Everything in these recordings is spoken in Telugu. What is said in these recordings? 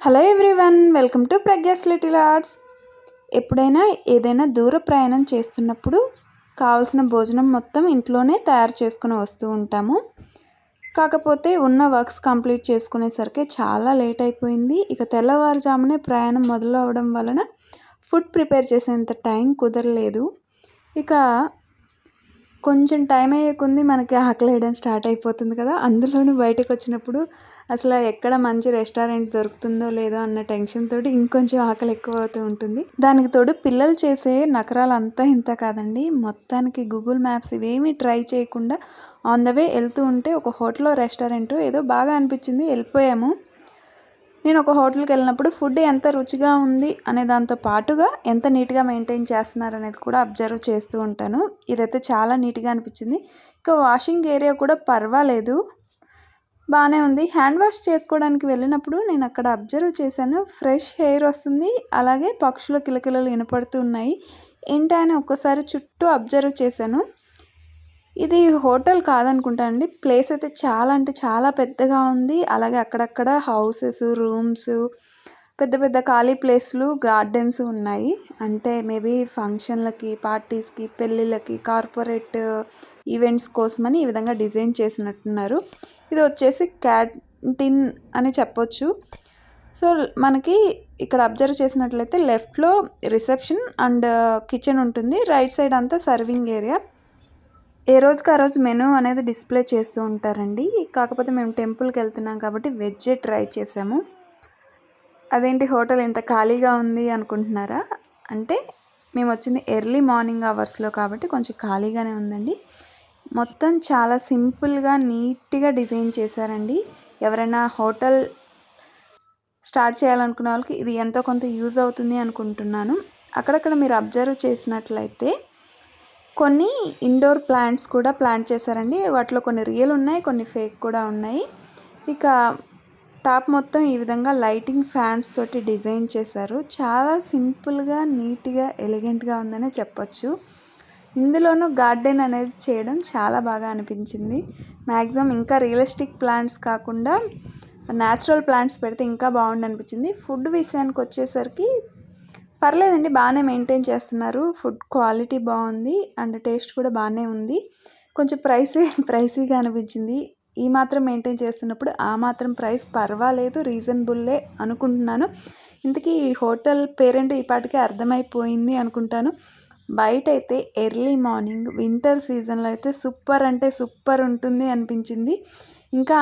Hello everyone, welcome to Pragya's little arts. ఎప్పుడైనా ఏదైనా దూర ప్రయాణం చేస్తున్నప్పుడు కావాల్సిన భోజనం మొత్తం ఇంట్లోనే తయారు చేసుకుని వస్తూ ఉంటాము. కాకపోతే ఉన్న వర్క్స్ కంప్లీట్ చేసుకునేసరికి చాలా లేట్ అయిపోయింది. ఇక తెల్లవారుజామునే ప్రయాణం మొదలు అవ్వడం వలన ఫుడ్ ప్రిపేర్ చేసేంత టైం కుదరలేదు. ఇక కొంచెం టైం అయ్యే కొద్దీ మనకి ఆకలేయడం స్టార్ట్ అయిపోతుంది కదా. అందులోనూ బయటకు వచ్చినప్పుడు అసలు ఎక్కడ మంచి రెస్టారెంట్ దొరుకుతుందో లేదో అన్న టెన్షన్ తోటి ఇంకొంచెం ఆకలి ఎక్కువ అవుతూ ఉంటుంది. దానికి తోడు పిల్లలు చేసే నకరాలు అంతా ఇంత కాదండి. మొత్తానికి గూగుల్ మ్యాప్స్ ఇవేమీ ట్రై చేయకుండా ఆన్ ద వే వెళ్తూ ఉంటే ఒక హోటల్లో రెస్టారెంట్ ఏదో బాగా అనిపించింది, వెళ్ళిపోయాము. నేను ఒక హోటల్కి వెళ్ళినప్పుడు ఫుడ్ ఎంత రుచిగా ఉంది అనే దాంతో పాటుగా ఎంత నీట్గా మెయింటైన్ చేస్తున్నారు అనేది కూడా అబ్జర్వ్ చేస్తూ ఉంటాను. ఇదైతే చాలా నీట్గా అనిపించింది. ఇక వాషింగ్ ఏరియా కూడా పర్వాలేదు, బాగానే ఉంది. హ్యాండ్ వాష్ చేసుకోవడానికి వెళ్ళినప్పుడు నేను అక్కడ అబ్జర్వ్ చేశాను, ఫ్రెష్ ఎయిర్ వస్తుంది, అలాగే పక్షుల కిలకిలలు వినపడుతూ ఉన్నాయి. ఏంటి అని ఒక్కసారి చుట్టూ అబ్జర్వ్ చేశాను. ఇది హోటల్ కాదనుకుంటా అండి. ప్లేస్ అయితే చాలా అంటే చాలా పెద్దగా ఉంది. అలాగే అక్కడక్కడ హౌసెస్, రూమ్స్, పెద్ద పెద్ద ఖాళీ ప్లేస్లు, గార్డెన్స్ ఉన్నాయి. అంటే మేబీ ఫంక్షన్లకి, పార్టీస్కి, పెళ్ళిళ్ళకి, కార్పొరేట్ ఈవెంట్స్ కోసమని ఈ విధంగా డిజైన్ చేసినట్టున్నారు. ఇది వచ్చేసి క్యాంటీన్ అని చెప్పొచ్చు. సో మనకి ఇక్కడ అబ్జర్వ్ చేసినట్లయితే లెఫ్ట్లో రిసెప్షన్ అండ్ కిచెన్ ఉంటుంది. రైట్ సైడ్ అంతా సర్వింగ్ ఏరియా. ఏ రోజుకి ఆ రోజు మెనూ అనేది డిస్ప్లే చేస్తూ ఉంటారండి. కాకపోతే మేము టెంపుల్కి వెళ్తున్నాం కాబట్టి వెజ్జే ట్రై చేసాము. అదేంటి హోటల్ ఇంత ఖాళీగా ఉంది అనుకుంటున్నారా? అంటే మేము వచ్చింది ఎర్లీ మార్నింగ్ అవర్స్లో కాబట్టి కొంచెం ఖాళీగానే ఉందండి. మొత్తం చాలా సింపుల్గా నీట్గా డిజైన్ చేశారండి. ఎవరైనా హోటల్ స్టార్ట్ చేయాలనుకున్న వాళ్ళకి ఇది ఎంతో కొంత యూజ్ అవుతుంది అనుకుంటున్నాను. అక్కడక్కడ మీరు అబ్జర్వ్ చేసినట్లయితే కొన్ని ఇండోర్ ప్లాంట్స్ కూడా ప్లాంట్ చేశారండి. వాటిలో కొన్ని రియల్ ఉన్నాయి, కొన్ని ఫేక్ కూడా ఉన్నాయి. ఇక టాప్ మొత్తం ఈ విధంగా లైటింగ్ ఫ్యాన్స్ తోటి డిజైన్ చేశారు. చాలా సింపుల్గా, నీట్గా, ఎలిగెంట్గా ఉందనే చెప్పొచ్చు. ఇందులోనూ గార్డెన్ అనేది చేయడం చాలా బాగా అనిపించింది. మ్యాక్సిమం ఇంకా రియలిస్టిక్ ప్లాంట్స్ కాకుండా న్యాచురల్ ప్లాంట్స్ పెడితే ఇంకా బాగుండి అనిపించింది. ఫుడ్ విషయానికి వచ్చేసరికి పర్లేదండి, బాగానే మెయింటైన్ చేస్తున్నారు. ఫుడ్ క్వాలిటీ బాగుంది అండ్ టేస్ట్ కూడా బాగానే ఉంది. కొంచెం ప్రైసీగా అనిపించింది. ఈ మాత్రం మెయింటైన్ చేస్తున్నప్పుడు ఆ మాత్రం ప్రైస్ పర్వాలేదు, రీజనబుల్లే అనుకుంటున్నాను. ఇంతకీ ఈ హోటల్ పేరెంట్ ఈ పాటికే అర్థమైపోయింది అనుకుంటాను. బయట అయితే ఎర్లీ మార్నింగ్ వింటర్ సీజన్లో అయితే సూపర్ అంటే సూపర్ ఉంటుంది అనిపించింది. ఇంకా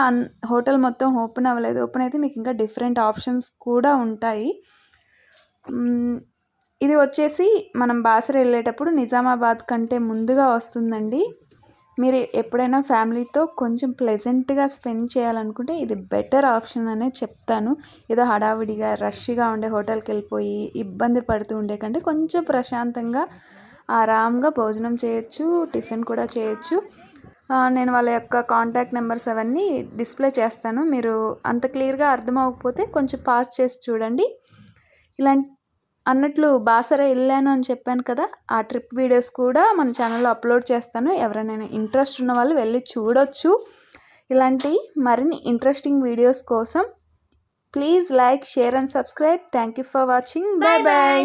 హోటల్ మొత్తం ఓపెన్ అవ్వలేదు. ఓపెన్ అయితే మీకు ఇంకా డిఫరెంట్ ఆప్షన్స్ కూడా ఉంటాయి. ఇది వచ్చేసి మనం బాసర వెళ్ళేటప్పుడు నిజామాబాద్ కంటే ముందుగా వస్తుందండి. మీరు ఎప్పుడైనా ఫ్యామిలీతో కొంచెం ప్లెజెంట్గా స్పెండ్ చేయాలనుకుంటే ఇది బెటర్ ఆప్షన్ అనే చెప్తాను. ఏదో హడావిడిగా రష్గా ఉండే హోటల్కి వెళ్ళిపోయి ఇబ్బంది పడుతూ ఉండే కంటే కొంచెం ప్రశాంతంగా ఆరాంగా భోజనం చేయొచ్చు, టిఫిన్ కూడా చేయొచ్చు. నేను వాళ్ళ యొక్క కాంటాక్ట్ నెంబర్స్ అవన్నీ డిస్ప్లే చేస్తాను. మీరు అంత క్లియర్గా అర్థం అవ్వకపోతే కొంచెం పాజ్ చేసి చూడండి. ఇలాంటి అన్నట్లు బాసర వెళ్ళాను అని చెప్పాను కదా, ఆ ట్రిప్ వీడియోస్ కూడా మన ఛానల్లో అప్లోడ్ చేస్తాను. ఎవరైనా ఇంట్రెస్ట్ ఉన్న వాళ్ళు వెళ్ళి చూడొచ్చు. ఇలాంటి మరిన్ని ఇంట్రెస్టింగ్ వీడియోస్ కోసం please like, share and subscribe. Thank you for watching. Bye bye.